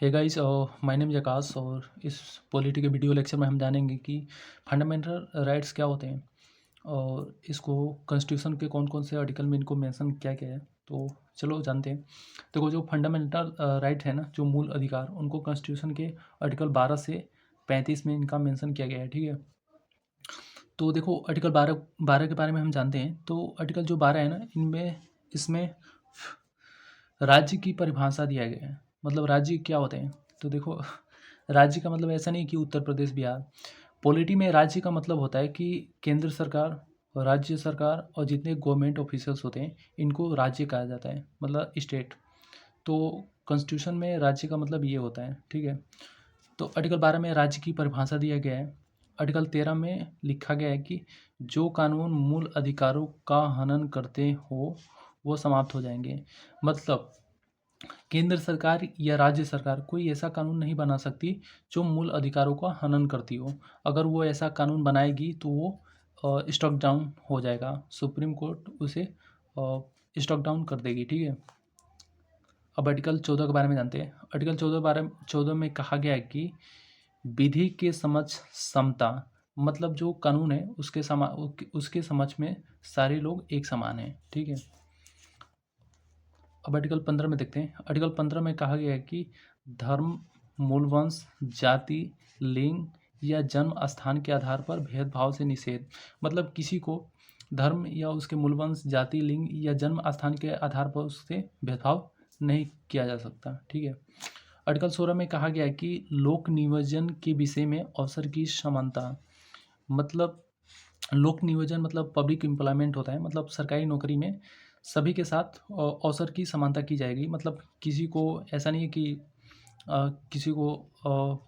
Hey guys, my name is Akash और इस polity के वीडियो लेक्चर में हम जानेंगे कि फंडामेंटल राइट्स क्या होते हैं और इसको कॉन्स्टिट्यूशन के कौन-कौन से आर्टिकल में इनको मेंशन किया गया है। तो चलो जानते हैं। देखो, जो फंडामेंटल राइट है ना, जो मूल अधिकार, उनको कॉन्स्टिट्यूशन के आर्टिकल 12 से 35 में इनका मेंशन किया गया है, ठीक है। तो देखो, आर्टिकल 12 के बारे में हम जानते हैं। तो आर्टिकल जो 12 है ना, इनमें इसमें राज्य की परिभाषा दिया गया है। मतलब राज्य क्या होते हैं? तो देखो, राज्य का मतलब ऐसा नहीं कि उत्तर प्रदेश, बिहार। पॉलिटी में राज्य का मतलब होता है कि केंद्र सरकार, राज्य सरकार और जितने गवर्नमेंट ऑफिशियल्स होते हैं, इनको राज्य कहा जाता है, मतलब स्टेट। तो कॉन्स्टिट्यूशन में राज्य का मतलब ये होता है, ठीक है। तो आर्टिकल 12 में राज्य की परिभाषा दिया गया है। आर्टिकल 13 में लिखा गया है कि जो कानून मूल अधिकारों का हनन करते हो वो समाप्त हो जाएंगे। मतलब केंद्र सरकार या राज्य सरकार कोई ऐसा कानून नहीं बना सकती जो मूल अधिकारों का हनन करती हो। अगर वो ऐसा कानून बनाएगी तो वो स्टॉक डाउन हो जाएगा, सुप्रीम कोर्ट उसे स्टॉक डाउन कर देगी, ठीक है। अब आर्टिकल 14 के बारे में जानते हैं। आर्टिकल 14 में कहा गया है कि विधि के समक्ष समता, मतलब जो कानून है उसके समक्ष में सारे लोग एक समान हैं, ठीक है। अब आर्टिकल 15 में देखते हैं। आर्टिकल 15 में कहा गया है कि धर्म, मूल वंश, जाति, लिंग या जन्म स्थान के आधार पर भेदभाव से निषेध। मतलब किसी को धर्म या उसके मूल वंश, जाति, लिंग या जन्म स्थान के आधार पर उससे भेदभाव नहीं किया जा सकता, ठीक है। आर्टिकल 16 में कहा गया है कि लोक नियोजन के विषय में अवसर की समानता। मतलब लोक नियोजन मतलब पब्लिक एम्प्लॉयमेंट होता है। मतलब सरकारी नौकरी में सभी के साथ अवसर की समानता की जाएगी। मतलब किसी को ऐसा नहीं है कि किसी को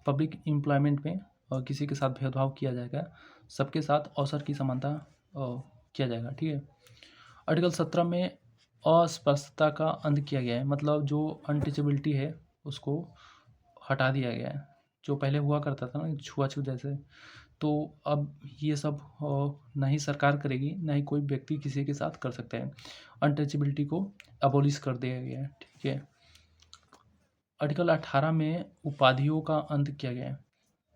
पब्लिक एम्प्लॉयमेंट में किसी के साथ भेदभाव किया जाएगा। सबके साथ अवसर की समानता किया जाएगा, ठीक है। आर्टिकल 17 में अस्पष्टता का अंत किया गया है। मतलब जो अनटचेबिलिटी है उसको हटा दिया गया है। जो पहले हुआ करता था ना, छुआछूत जैसे, तो अब ये सब ना ही सरकार करेगी, ना ही कोई व्यक्ति किसी के साथ कर सकता है। अनटचेबिलिटी को अबॉलिश कर दिया गया है, ठीक है। आर्टिकल 18 में उपाधियों का अंत किया गया है।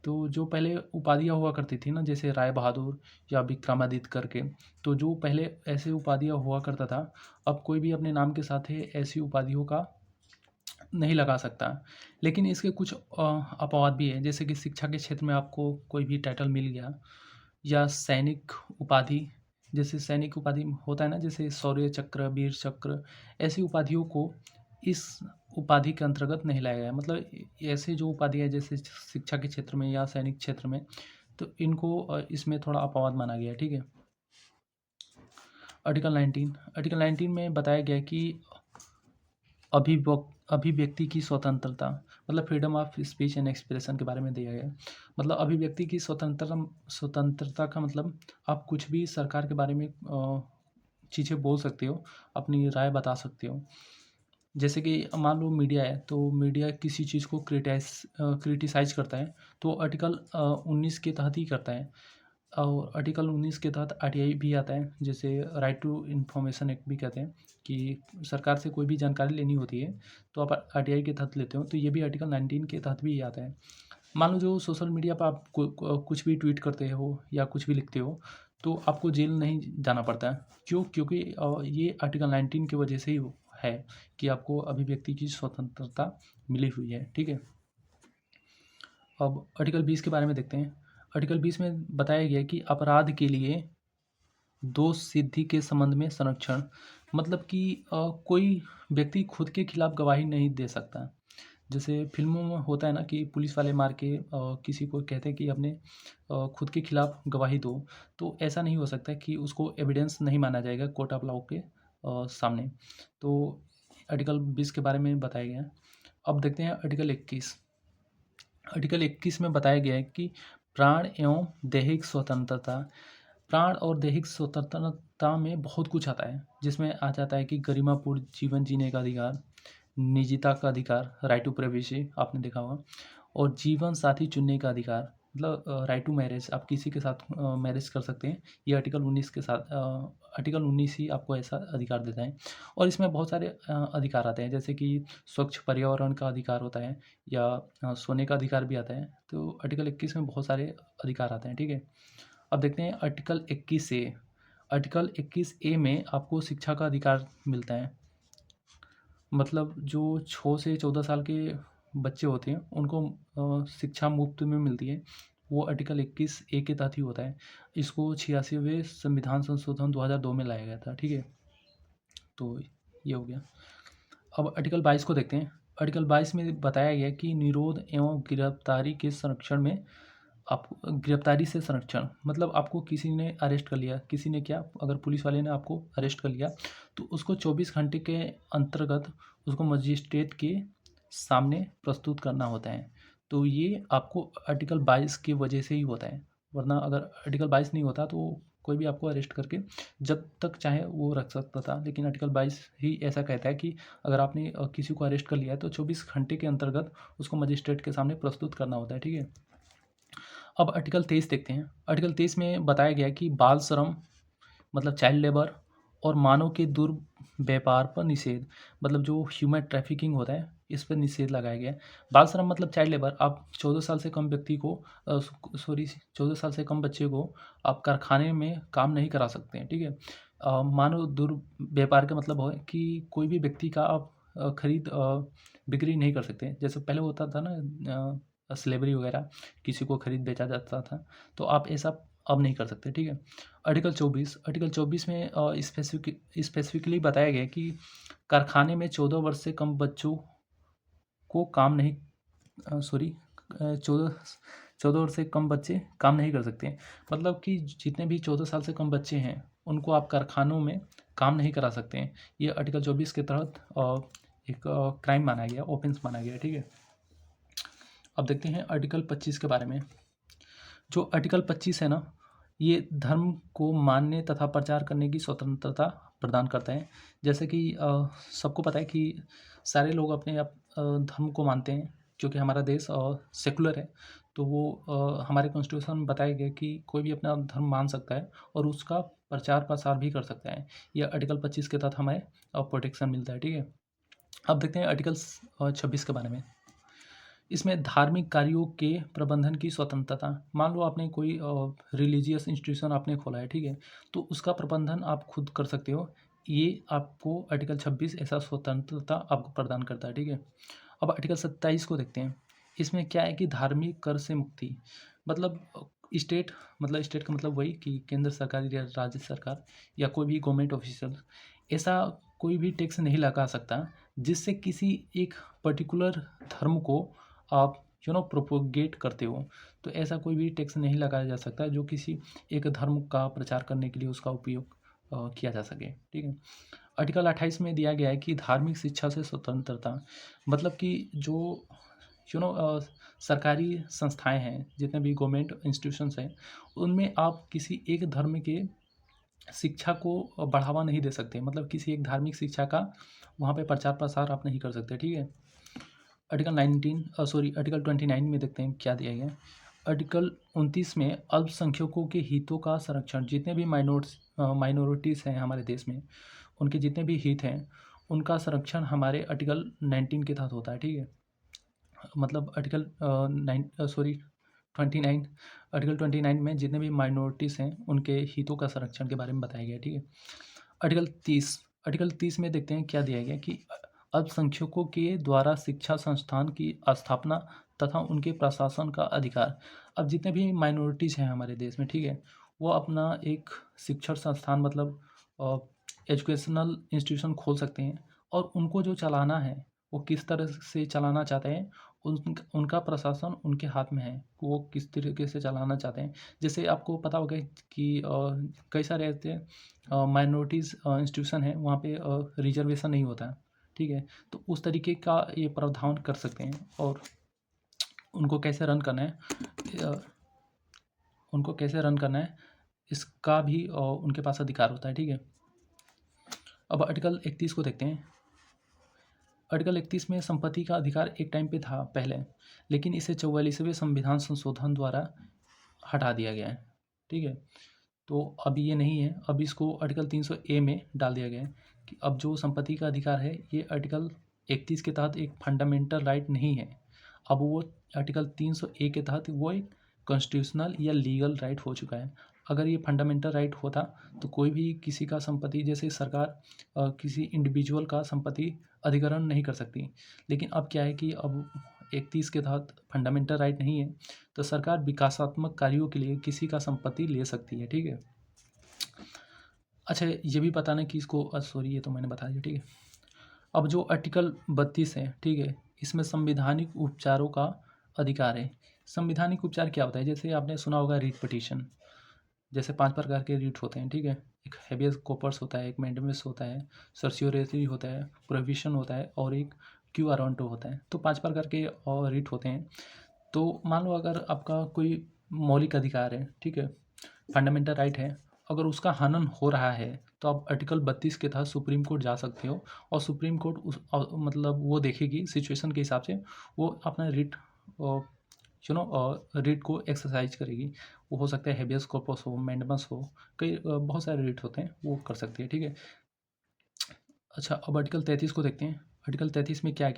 तो जो पहले उपाधियाँ हुआ करती थी ना, जैसे राय बहादुर या विक्रमादित्य करके, तो जो पहले ऐसे उपाधियाँ हुआ करता था, अब कोई भी अपने नाम के साथ है ऐसी उपाधियों का नहीं लगा सकता। लेकिन इसके कुछ अपवाद भी हैं, जैसे कि शिक्षा के क्षेत्र में आपको कोई भी टाइटल मिल गया, या सैनिक उपाधि, जैसे सैनिक उपाधि होता है ना, जैसे शौर्य चक्र, वीर चक्र, ऐसी उपाधियों को इस उपाधि के अंतर्गत नहीं लाया गया। मतलब ऐसे जो उपाधि है जैसे शिक्षा के क्षेत्र में या सैनिक क्षेत्र में, तो इनको इसमें थोड़ा अपवाद माना गया है, ठीक है। आर्टिकल 19 में बताया गया कि अभिव्यक्ति की स्वतंत्रता, मतलब freedom of speech and expression के बारे में दिया गया है। मतलब अभिव्यक्ति की स्वतंत्रता का मतलब आप कुछ भी सरकार के बारे में चीज़ें बोल सकते हो, अपनी राय बता सकते हो। जैसे कि मान लो मीडिया है, तो मीडिया किसी चीज़ को क्रिटिसाइज करता है, तो आर्टिकल 19 के तहत ही करता है। और आर्टिकल 19 के तहत आरटीआई भी आता है, जैसे राइट टू इन्फॉर्मेशन एक्ट भी कहते हैं, कि सरकार से कोई भी जानकारी लेनी होती है तो आप आरटीआई के तहत लेते हो। तो ये भी आर्टिकल 19 के तहत भी आता है। मान लो जो सोशल मीडिया पर आप कुछ भी ट्वीट करते हो या कुछ भी लिखते हो, तो आपको जेल नहीं जाना पड़ता है। क्यों? क्योंकि ये आर्टिकल 19 की वजह से ही है कि आपको अभिव्यक्ति की स्वतंत्रता मिली हुई है, ठीक है। अब आर्टिकल 20 के बारे में देखते हैं। आर्टिकल 20 में बताया गया कि अपराध के लिए दोष सिद्धि के संबंध में संरक्षण। मतलब कि कोई व्यक्ति खुद के खिलाफ गवाही नहीं दे सकता। जैसे फिल्मों में होता है ना कि पुलिस वाले मार के किसी को कहते हैं कि अपने खुद के खिलाफ गवाही दो, तो ऐसा नहीं हो सकता कि उसको एविडेंस नहीं माना जाएगा कोर्ट ऑफ लॉ के सामने। तो आर्टिकल 20 के बारे में बताया गया है। अब देखते हैं आर्टिकल 21। आर्टिकल 21 में बताया गया है कि प्राण एवं दैहिक स्वतंत्रता। प्राण और दैहिक स्वतंत्रता में बहुत कुछ आता है, जिसमें आ जाता है कि गरिमापूर्ण जीवन जीने का अधिकार, निजता का अधिकार, राइट टू प्राइवेसी आपने देखा होगा, और जीवन साथी चुनने का अधिकार, मतलब राइट टू मैरिज, आप किसी के साथ मैरिज कर सकते हैं। ये आर्टिकल 19 के साथ आर्टिकल 19 ही आपको ऐसा अधिकार देता है। और इसमें बहुत सारे अधिकार आते हैं, जैसे कि स्वच्छ पर्यावरण का अधिकार होता है, या सोने का अधिकार भी आता है। तो आर्टिकल 21 में बहुत सारे अधिकार आते हैं, ठीक है। अब देखते हैं आर्टिकल 21 ए। आर्टिकल 21 ए में आपको शिक्षा का अधिकार मिलता है। मतलब जो 6 से 14 साल के बच्चे होते हैं उनको शिक्षा मुफ्त में मिलती है। वो आर्टिकल 21 ए के तहत ही होता है। इसको 86वें संविधान संशोधन 2002 में लाया गया था, ठीक है। तो ये हो गया। अब आर्टिकल 22 को देखते हैं। आर्टिकल 22 में बताया गया कि निरोध एवं गिरफ्तारी के संरक्षण में आप गिरफ्तारी से संरक्षण, मतलब आपको किसी ने अरेस्ट कर लिया, किसी ने क्या, अगर पुलिस वाले ने आपको अरेस्ट कर लिया तो उसको 24 घंटे के अंतर्गत उसको मजिस्ट्रेट के सामने प्रस्तुत करना होता है। तो ये आपको आर्टिकल 22 की वजह से ही होता है, वरना अगर आर्टिकल 22 नहीं होता तो कोई भी आपको अरेस्ट करके जब तक चाहे वो रख सकता था। लेकिन आर्टिकल 22 ही ऐसा कहता है कि अगर आपने किसी को अरेस्ट कर लिया है तो 24 घंटे के अंतर्गत उसको मजिस्ट्रेट के सामने प्रस्तुत करना होता है, ठीक है। अब आर्टिकल 23 देखते हैं। आर्टिकल 23 में बताया गया कि बाल श्रम, मतलब चाइल्ड लेबर, और मानव के दुर्व्यापार पर निषेध, मतलब जो ह्यूमन ट्रैफिकिंग होता है इस पर निषेध लगाया गया है। बाल श्रम मतलब चाइल्ड लेबर, आप 14 साल से कम व्यक्ति को 14 साल से कम बच्चे को आप कारखाने में काम नहीं करा सकते हैं, ठीक है। मानव दुर्व्यापार का मतलब है कि कोई भी व्यक्ति का आप खरीद बिक्री नहीं कर सकते। जैसे पहले होता था ना स्लेवरी वगैरह, किसी को खरीद बेचा जाता था, तो आप ऐसा अब नहीं कर सकते, ठीक है। आर्टिकल 24 में स्पेसिफिकली बताया गया कि कारखाने में 14 वर्ष से कम बच्चों को काम नहीं, सॉरी, 14 वर्ष से कम बच्चे काम नहीं कर सकते। मतलब कि जितने भी 14 साल से कम बच्चे हैं उनको आप कारखानों में काम नहीं करा सकते हैं। ये आर्टिकल 24 के तहत एक क्राइम माना गया, ऑफेंस माना गया, ठीक है। अब देखते हैं आर्टिकल 25 के बारे में। जो आर्टिकल 25 है ना, ये धर्म को मानने तथा प्रचार करने की स्वतंत्रता प्रदान करता है। जैसे कि सबको पता है कि सारे लोग अपने धर्म को मानते हैं, क्योंकि हमारा देश सेकुलर है। तो वो हमारे कॉन्स्टिट्यूशन में बताया गया कि कोई भी अपना धर्म मान सकता है और उसका प्रचार प्रसार भी कर सकता है। यह आर्टिकल 25 के तहत हमें प्रोटेक्शन मिलता है, ठीक है। अब देखते हैं आर्टिकल 26 के बारे में। इसमें धार्मिक कार्यों के प्रबंधन की स्वतंत्रता। मान लो आपने कोई रिलीजियस इंस्टीट्यूशन आपने खोला है, ठीक है, तो उसका प्रबंधन आप खुद कर सकते हो। ये आपको आर्टिकल 26 ऐसा स्वतंत्रता आपको प्रदान करता है, ठीक है। अब आर्टिकल 27 को देखते हैं। इसमें क्या है कि धार्मिक कर से मुक्ति, मतलब स्टेट, मतलब स्टेट का मतलब वही कि केंद्र सरकार या राज्य सरकार या कोई भी गवर्नमेंट ऑफिशियल ऐसा कोई भी टैक्स नहीं लगा सकता जिससे किसी एक पर्टिकुलर धर्म को आप प्रोपोगेट करते हो। तो ऐसा कोई भी टैक्स नहीं लगाया जा सकता जो किसी एक धर्म का प्रचार करने के लिए उसका उपयोग किया जा सके, ठीक है। आर्टिकल 28 में दिया गया है कि धार्मिक शिक्षा से स्वतंत्रता, मतलब कि जो सरकारी संस्थाएं हैं, जितने भी गवर्नमेंट इंस्टीट्यूशंस हैं, उनमें आप किसी एक धर्म के शिक्षा को बढ़ावा नहीं दे सकते। मतलब किसी एक धार्मिक शिक्षा का वहाँ पे प्रचार प्रसार आप नहीं कर सकते, ठीक है। आर्टिकल 29 में देखते हैं क्या दिया गया है। आर्टिकल 29 में अल्पसंख्यकों के हितों का संरक्षण, जितने भी माइनॉरिटीज़ हैं हमारे देश में, उनके जितने भी हित हैं उनका संरक्षण हमारे आर्टिकल 19 के तहत होता है, ठीक है। मतलब आर्टिकल 29, आर्टिकल 29 में जितने भी माइनॉरिटीज़ हैं उनके हितों का संरक्षण के बारे में बताया गया है, ठीक है। आर्टिकल 30 में देखते हैं क्या दिया गया कि अल्पसंख्यकों के द्वारा शिक्षा संस्थान की स्थापना तथा उनके प्रशासन का अधिकार। अब जितने भी माइनॉरिटीज़ हैं हमारे देश में, ठीक है, वो अपना एक शिक्षण संस्थान, मतलब एजुकेशनल इंस्टीट्यूशन खोल सकते हैं, और उनको जो चलाना है वो किस तरह से चलाना चाहते हैं, उनका प्रशासन उनके हाथ में है, वो किस तरीके से चलाना चाहते हैं। जैसे आपको पता होगा कि कई सारे ऐसे माइनॉरिटीज़ इंस्टीट्यूशन है, वहाँ पे रिजर्वेशन नहीं होता है, ठीक है। तो उस तरीके का ये प्रावधान कर सकते हैं, और उनको कैसे रन करना है, इसका भी उनके पास अधिकार होता है, ठीक है। अब आर्टिकल 31 को देखते हैं। आर्टिकल 31 में संपत्ति का अधिकार एक टाइम पे था पहले, लेकिन इसे 44वें संविधान संशोधन द्वारा हटा दिया गया है। ठीक है, तो अब ये नहीं है, अब इसको आर्टिकल 300A में डाल दिया गया है कि अब जो संपत्ति का अधिकार है ये आर्टिकल 31 के तहत एक फंडामेंटल राइट नहीं है, अब वो आर्टिकल 300A के तहत वो एक कॉन्स्टिट्यूशनल या लीगल राइट हो चुका है। अगर ये फंडामेंटल राइट होता तो कोई भी किसी का संपत्ति, जैसे सरकार किसी इंडिविजुअल का संपत्ति अधिग्रहण नहीं कर सकती, लेकिन अब क्या है कि अब 31 के तहत फंडामेंटल राइट नहीं है, तो सरकार विकासात्मक कार्यों के लिए किसी का संपत्ति ले सकती है। ठीक है, अच्छा ये भी बताना कि इसको सॉरी ये तो मैंने बता दिया। ठीक है, अब जो आर्टिकल 32 है, ठीक है, इसमें संवैधानिक उपचारों का अधिकार है। संवैधानिक उपचार क्या होता है? जैसे आपने सुना होगा रिट पिटीशन, जैसे 5 प्रकार के रिट होते हैं। ठीक है, एक हेबियस कॉर्पस होता है, एक मैंडेमस होता है, सर्सियोरेटरी होता है, प्रोहिबिशन होता है और एक क्यू वारंटो होता है। तो 5 प्रकार के और रिट होते हैं। तो मान लो अगर आपका कोई मौलिक अधिकार है, ठीक है, फंडामेंटल राइट है, अगर उसका हनन हो रहा है तो आप आर्टिकल 32 के तहत सुप्रीम कोर्ट जा सकते हो और सुप्रीम कोर्ट उस मतलब वो देखेगी सिचुएशन के हिसाब से, वो अपना रिट रिट को एक्सरसाइज करेगी। वो हो सकता है हेबियस कॉर्पस हो, मैंडेमस हो, कई बहुत सारे रिट होते हैं, वो कर सकती है। ठीक है, अच्छा अब आर्टिकल 33 को देखते हैं। आर्टिकल 33 में क्या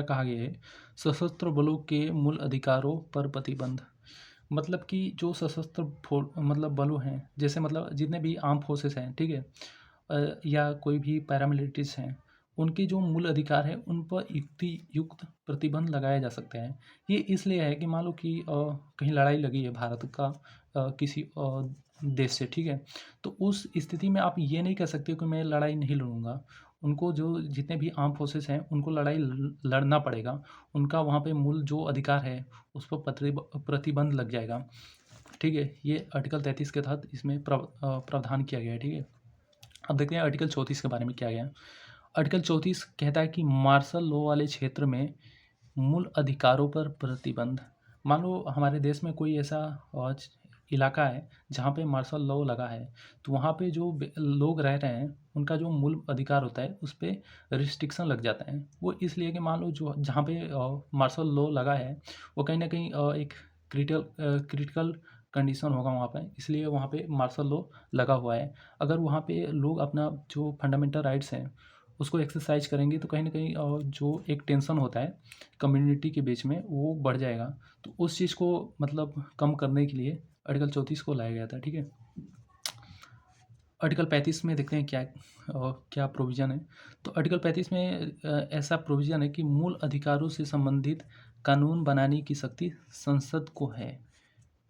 कहा गया है? सशस्त्र बलों के मूल अधिकारों पर प्रतिबंध। मतलब कि जो सशस्त्र मतलब बलों हैं, जैसे मतलब जितने भी आर्म फोर्सेस हैं, ठीक है, या कोई भी पैरामिलिट्रीज हैं, उनके जो मूल अधिकार है उन पर युक्त प्रतिबंध लगाया जा सकता है। ये इसलिए है कि मान लो कि कहीं लड़ाई लगी है भारत का किसी देश से, ठीक है, तो उस स्थिति में आप ये नहीं कह सकते कि मैं लड़ाई नहीं लड़ूंगा। उनको जो जितने भी आर्म फोर्सेस हैं उनको लड़ाई लड़ना पड़ेगा, उनका वहाँ पे मूल जो अधिकार है उस पर प्रतिबंध लग जाएगा। ठीक है, ये आर्टिकल 33 के तहत इसमें प्रावधान किया गया है। ठीक है, अब देखते हैं आर्टिकल 34 के बारे में क्या गया। आर्टिकल 34 कहता है कि मार्शल लॉ वाले क्षेत्र में मूल अधिकारों पर प्रतिबंध। मान लो हमारे देश में कोई ऐसा इलाका है जहाँ पे मार्शल लॉ लगा है, तो वहाँ पे जो लोग रह रहे हैं उनका जो मूल अधिकार होता है उस पर रिस्ट्रिक्शन लग जाता है। वो इसलिए कि मान लो जो जहाँ पे मार्शल लॉ लगा है वो कहीं ना कहीं एक क्रिटिकल कंडीशन होगा वहाँ पे, इसलिए वहाँ पे मार्शल लॉ लगा हुआ है। अगर वहाँ पे लोग अपना जो फंडामेंटल राइट्स हैं उसको एक्सरसाइज करेंगे तो कहीं ना कहीं जो एक टेंशन होता है कम्युनिटी के बीच में वो बढ़ जाएगा। तो उस चीज़ को मतलब कम करने के लिए आर्टिकल 34 को लाया गया था। ठीक है, आर्टिकल 35 में देखते हैं क्या प्रोविज़न है। तो आर्टिकल 35 में ऐसा प्रोविज़न है कि मूल अधिकारों से संबंधित कानून बनाने की शक्ति संसद को है,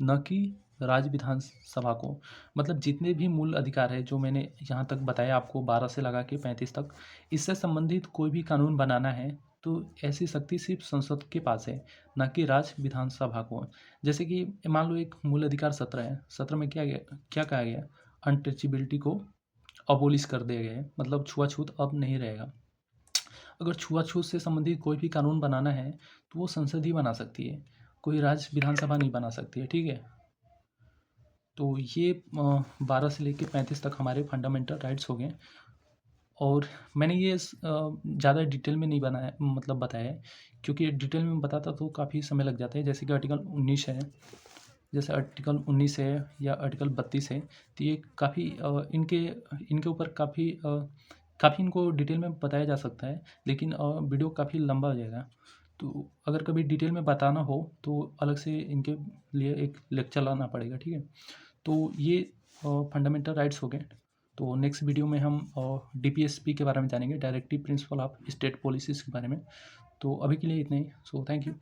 न कि राज्य विधानसभा को। मतलब जितने भी मूल अधिकार है जो मैंने यहाँ तक बताया आपको 12 से लगा के 35 तक, इससे संबंधित कोई भी कानून बनाना है तो ऐसी शक्ति सिर्फ संसद के पास है, ना कि राज्य विधानसभा को। जैसे कि मान लो एक मूल अधिकार 17 है, 17 में क्या कहा गया? अनटचेबिलिटी को अबोलिश कर दिया गया है, मतलब छुआछूत अब नहीं रहेगा। अगर छुआछूत से संबंधित कोई भी कानून बनाना है तो वो संसद ही बना सकती है, कोई राज्य विधानसभा नहीं बना सकती है। ठीक है, तो ये 12 से लेकर 35 तक हमारे फंडामेंटल राइट्स हो गए। और मैंने ये ज़्यादा डिटेल में नहीं बनाया, मतलब बताया है, क्योंकि डिटेल में बताता तो काफ़ी समय लग जाता है। जैसे कि आर्टिकल 19 है, जैसे आर्टिकल 19 है या आर्टिकल 32 है, तो ये काफ़ी इनके ऊपर काफ़ी इनको डिटेल में बताया जा सकता है, लेकिन वीडियो काफ़ी लंबा हो जाएगा। तो अगर कभी डिटेल में बताना हो तो अलग से इनके लिए एक लेक्चर लाना पड़ेगा। ठीक है, तो ये फंडामेंटल राइट्स हो गए। तो नेक्स्ट वीडियो में हम DPSP के बारे में जानेंगे, directive principle of state policies के बारे में। तो अभी के लिए इतना ही। So thank you.